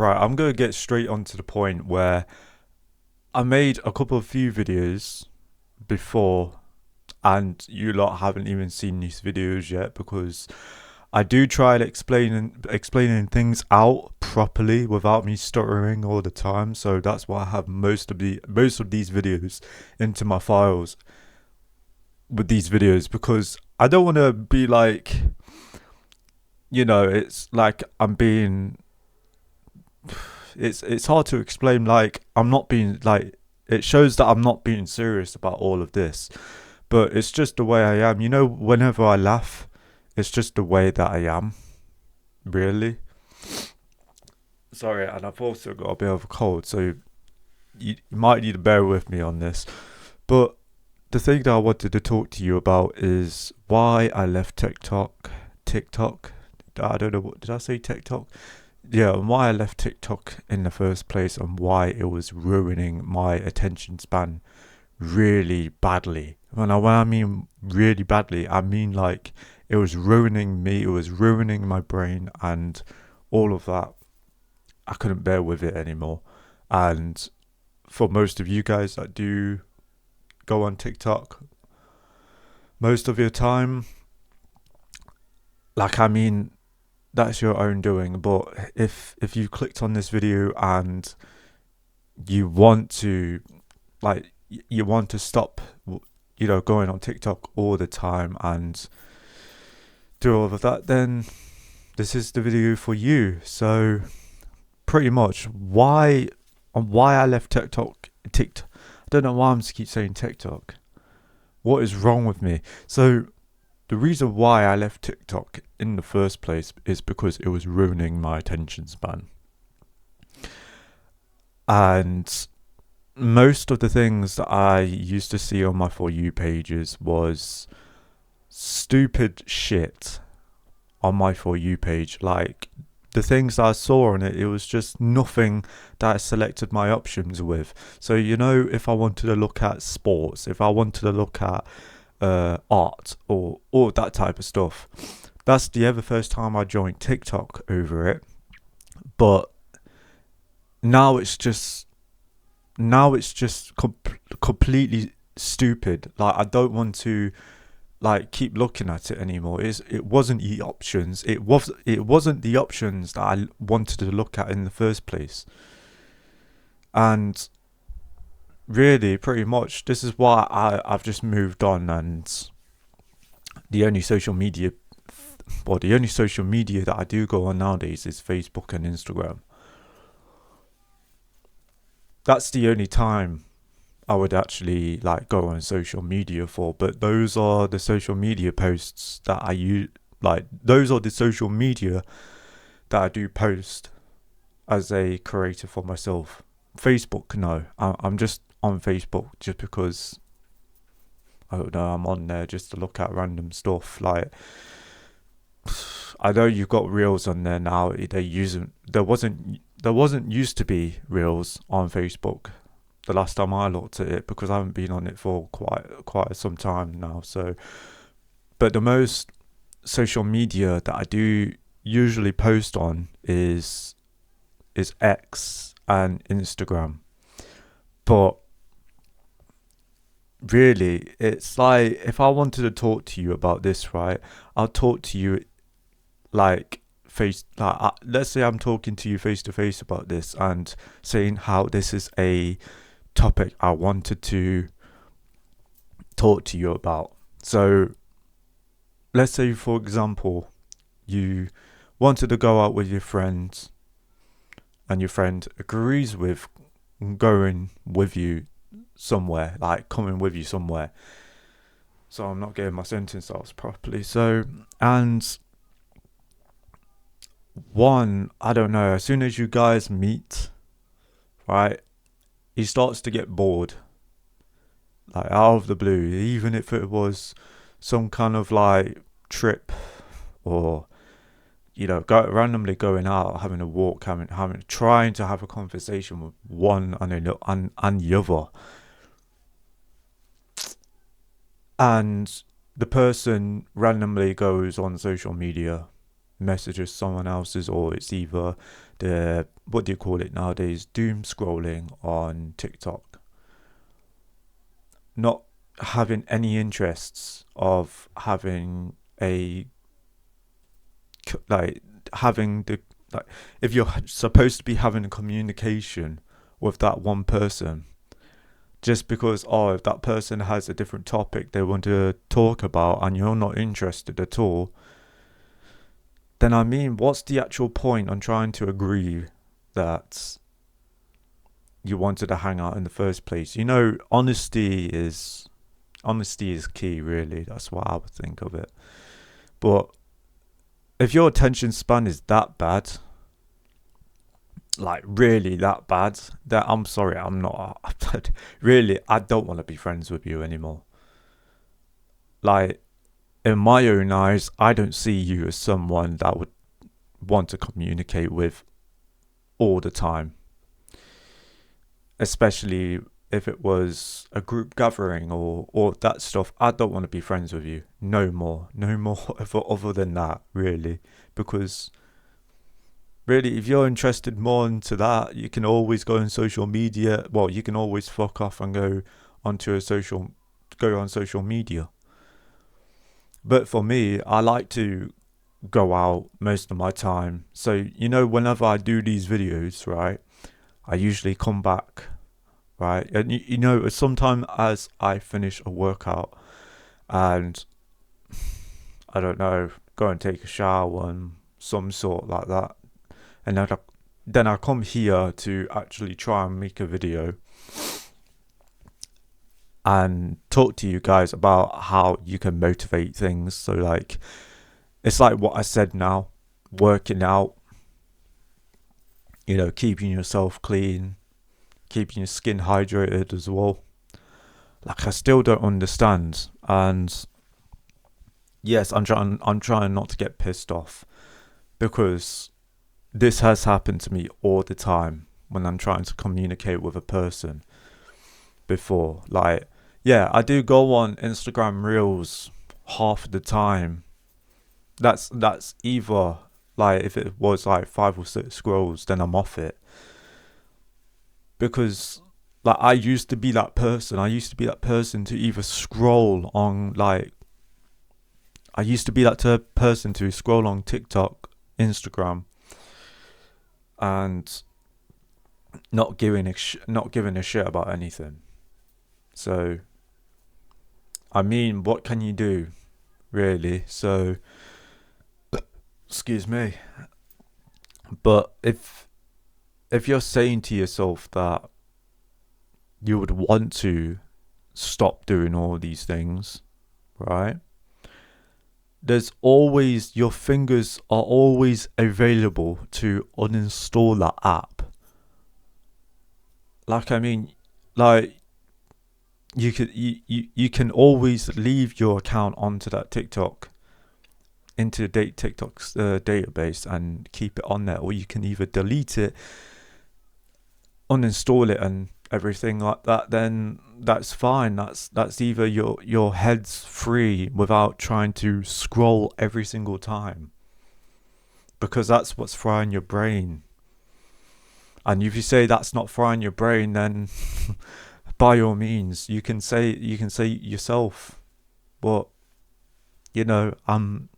Right, I'm gonna get straight onto the point where I made a couple of few videos before, and you lot haven't even seen these videos yet because I do try and explaining things out properly without me stuttering all the time. So that's why I have most of these videos into my files with these videos because I don't want to be like, it's like I'm being it's hard to explain. Like I'm not being like it shows that I'm not being serious about all of this, but it's just the way I am. Whenever I laugh, it's just the way that I am. Really. Sorry, and I've also got a bit of a cold, so you might need to bear with me on this. But the thing that I wanted to talk to you about is why I left TikTok. TikTok. I don't know what did I say TikTok? Yeah, and why I left TikTok in the first place and why it was ruining my attention span really badly. When I mean really badly, I mean like it was ruining me, it was ruining my brain and all of that. I couldn't bear with it anymore. And for most of you guys that do go on TikTok most of your time, like I mean that's your own doing, but if you clicked on this video and you want to you want to stop going on TikTok all the time and do all of that, then this is the video for you. So pretty much why I left TikTok. I don't know why I'm just keep saying TikTok. What is wrong with me? So the reason why I left TikTok in the first place is because it was ruining my attention span. And most of the things that I used to see on my For You pages was stupid shit on my For You page. Like the things that I saw on it, it was just nothing that I selected my options with. So, if I wanted to look at sports, if I wanted to look at art or all that type of stuff, that's the ever first time I joined TikTok over it. But now it's just completely stupid. Like I don't want to keep looking at it anymore. It wasn't the options. It wasn't the options that I wanted to look at in the first place. And really, pretty much, this is why I've just moved on. And the only social media, the only social media that I do go on nowadays is Facebook and Instagram. That's the only time I would actually go on social media for, but those are the social media posts that I use. Those are the social media that I do post as a creator for myself. Facebook, no, I'm just on Facebook just because I don't know. I'm on there just to look at random stuff. Like I know you've got reels on there now. They use them. There wasn't used to be reels on Facebook the last time I looked at it because I haven't been on it for quite some time now. So, but the most social media that I do usually post on is X and Instagram. But really, it's like if I wanted to talk to you about this, right? I'll talk to you let's say I'm talking to you face to face about this and saying how this is a topic I wanted to talk to you about. So let's say, for example, you wanted to go out with your friends and your friend agrees with going with you somewhere, like coming with you somewhere. So I'm not getting my sentence out properly. So, and I don't know, as soon as you guys meet, right, he starts to get bored, out of the blue, even if it was some kind of trip or randomly going out, having a walk, trying to have a conversation with one and the other, and the person randomly goes on social media, messages someone else's, or it's either the, what do you call it nowadays, doom scrolling on TikTok. Not having any interests of having a, like, having the, like, if you're supposed to be having a communication with that one person, just because, if that person has a different topic they want to talk about and you're not interested at all, then I mean, what's the actual point on trying to agree that you wanted to hang out in the first place? You know, honesty is key, really. That's what I would think of it. But if your attention span is that bad, like really that bad, that I'm sorry, I'm not really, I don't want to be friends with you anymore. Like, in my own eyes, I don't see you as someone that would want to communicate with all the time, especially if it was a group gathering or that stuff. I don't want to be friends with you no more other than that, really. Because really, if you're interested more into that, you can always go on social media. Well, you can always fuck off and go on social media. But for me, I like to go out most of my time. So, you know, whenever I do these videos, right, I usually come back, right? And, you know, sometimes as I finish a workout and, I don't know, go and take a shower and some sort like that. And then I come here to actually try and make a video and talk to you guys about how you can motivate things. So, like, it's like what I said now, working out, you know, keeping yourself clean, keeping your skin hydrated as well. Like, I still don't understand. And yes, I'm trying not to get pissed off, because this has happened to me all the time when I'm trying to communicate with a person before. Like, yeah, I do go on Instagram Reels half the time. That's either, like, if it was like 5 or 6 scrolls, then I'm off it. Because, like, I used to be that person. I used to be that person to either scroll on, like, I used to be that person to scroll on TikTok, Instagram, and not giving a shit about anything. So, I mean, what can you do, really? So, excuse me. But if you're saying to yourself that you would want to stop doing all these things, right? There's always, your fingers are always available to uninstall that app. Like, I mean, like, you can always leave your account onto that TikTok's database and keep it on there, or you can either delete it, uninstall it, and everything like that. Then that's fine. That's either your head's free without trying to scroll every single time, because that's what's frying your brain. And if you say that's not frying your brain, then by all means, you can say yourself. But, you know, I'm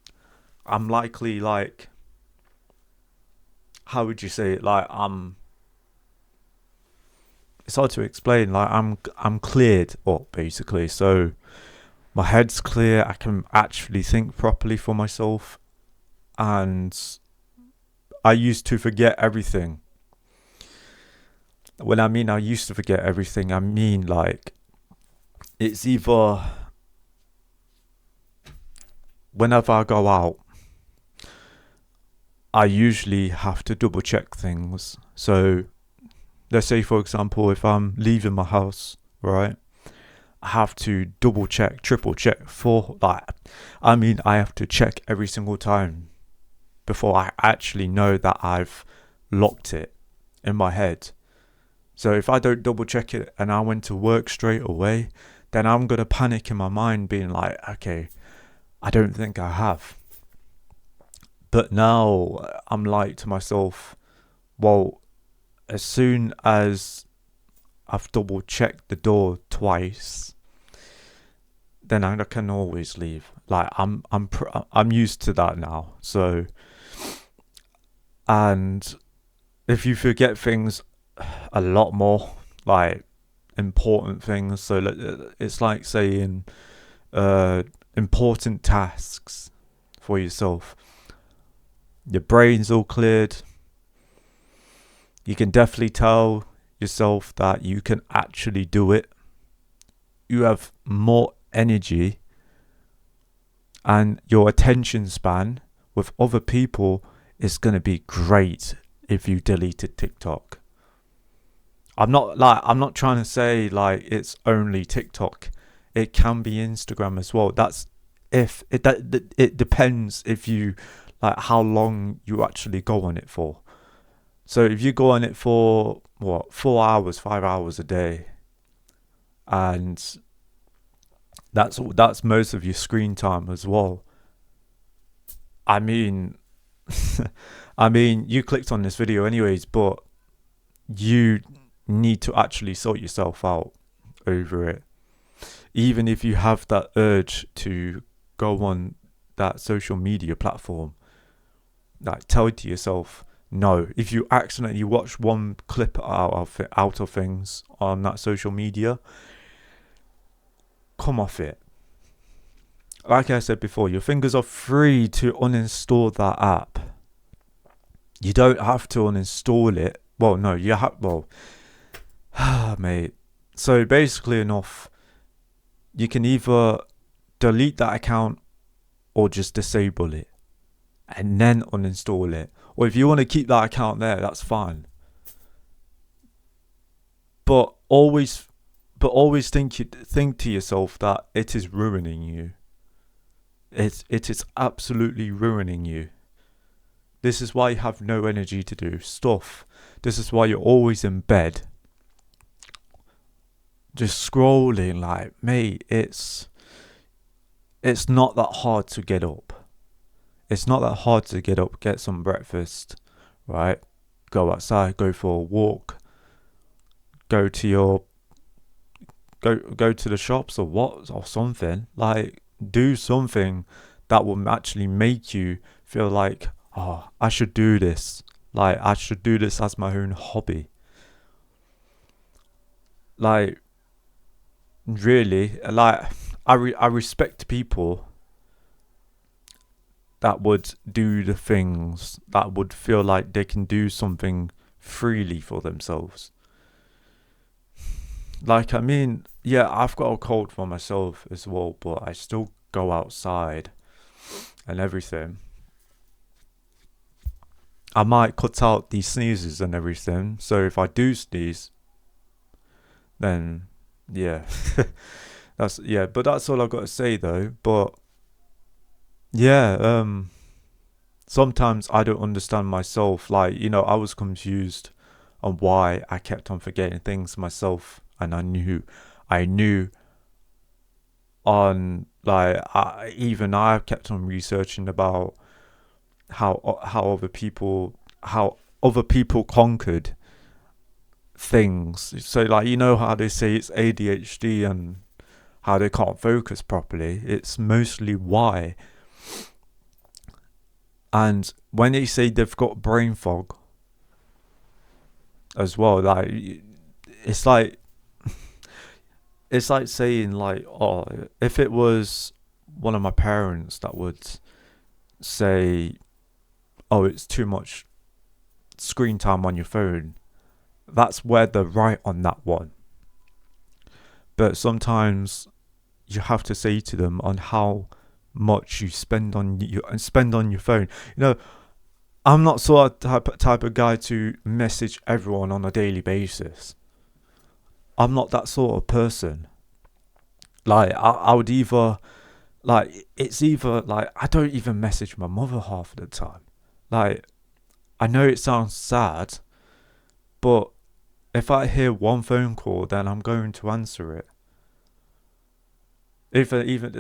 likely, like, how would you say it? Like, it's hard to explain. Like, I'm cleared up, basically. So my head's clear. I can actually think properly for myself. And I used to forget everything. When I mean I used to forget everything, I mean, like, it's either whenever I go out, I usually have to double check things. So let's say, for example, if I'm leaving my house, right, I have to double check, triple check for that. I mean, I have to check every single time before I actually know that I've locked it in my head. So if I don't double check it and I went to work straight away, then I'm going to panic in my mind, being like, okay, I don't think I have. But now I'm like to myself, well, as soon as I've double checked the door twice, then I can always leave. Like I'm used to that now. So, and if you forget things a lot more, like important things, so it's like saying important tasks for yourself. Your brain's all cleared. You can definitely tell yourself that you can actually do it. You have more energy, and your attention span with other people is going to be great if you deleted TikTok. I'm not trying to say like it's only TikTok. It can be Instagram as well. That's if it depends if you like how long you actually go on it for. So if you go on it for 4 hours, 5 hours a day, and that's most of your screen time as well. I mean, you clicked on this video anyways, but you need to actually sort yourself out over it. Even if you have that urge to go on that social media platform, like tell it to yourself, no. If you accidentally watch one clip out of things on that social media, come off it. Like I said before, your fingers are free to uninstall that app. You don't have to uninstall it. Well, no, you have. Well, mate. So basically, enough. You can either delete that account or just disable it and then uninstall it. Or if you want to keep that account there, that's fine. But always think to yourself that it is ruining you. It is absolutely ruining you. This is why you have no energy to do stuff. This is why you're always in bed, just scrolling. Like, mate, it's not that hard to get up. It's not that hard to get up, get some breakfast, right? Go outside, go for a walk, go to the shops or something. Like, do something that will actually make you feel like, oh, I should do this. Like, I should do this as my own hobby. Like, really, like, I respect people that would do the things that would feel like they can do something freely for themselves. Like, I mean, yeah, I've got a cold for myself as well, but I still go outside and everything. I might cut out these sneezes and everything, so if I do sneeze, then yeah. But that's all I've got to say though. But yeah, sometimes I don't understand myself. Like, I was confused on why I kept on forgetting things myself, and I knew on, like, I kept on researching about how other people conquered things. So, like, how they say it's ADHD and how they can't focus properly. It's mostly why. And when they say they've got brain fog as well, like, it's like saying, like, oh, if it was one of my parents that would say, oh, it's too much screen time on your phone, that's where they're right on that one. But sometimes you have to say to them on how much you spend on your phone. I'm not sort of type of guy to message everyone on a daily basis. I'm not that sort of person. Like, I would either, like, it's either, like, I don't even message my mother half of the time. Like, I know it sounds sad, but if I hear one phone call, then I'm going to answer it. Even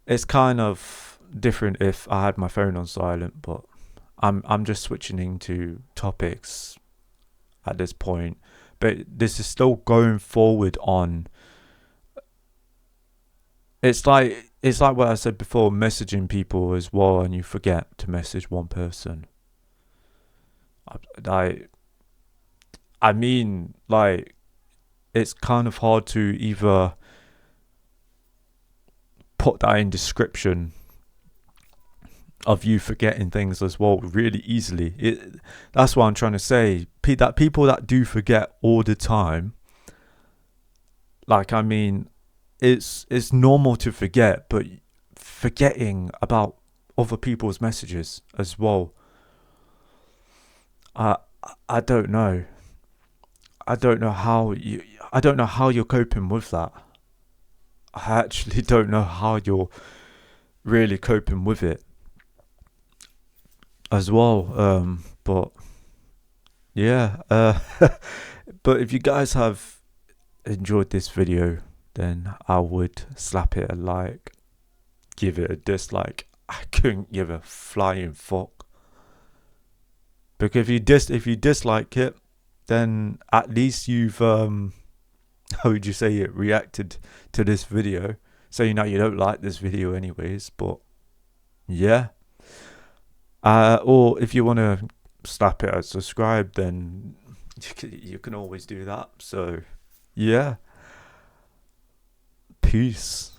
it's kind of different if I had my phone on silent, but I'm just switching into topics at this point. But this is still going forward on. It's like what I said before, messaging people as well, and you forget to message one person. I mean, like, it's kind of hard to either put that in description of you forgetting things as well really easily. That's what I'm trying to say. That people that do forget all the time, like, I mean, it's normal to forget, but forgetting about other people's messages as well. I don't know. I don't know how you're coping with that. I actually don't know how you're really coping with it as well. But yeah. But if you guys have enjoyed this video, then I would slap it a like, give it a dislike. I couldn't give a flying fuck. Because if you dislike it, then at least you've how would you say it, reacted to this video. So you know you don't like this video anyways, but yeah. Or if you want to slap it as subscribe, then you can always do that. So yeah. Peace.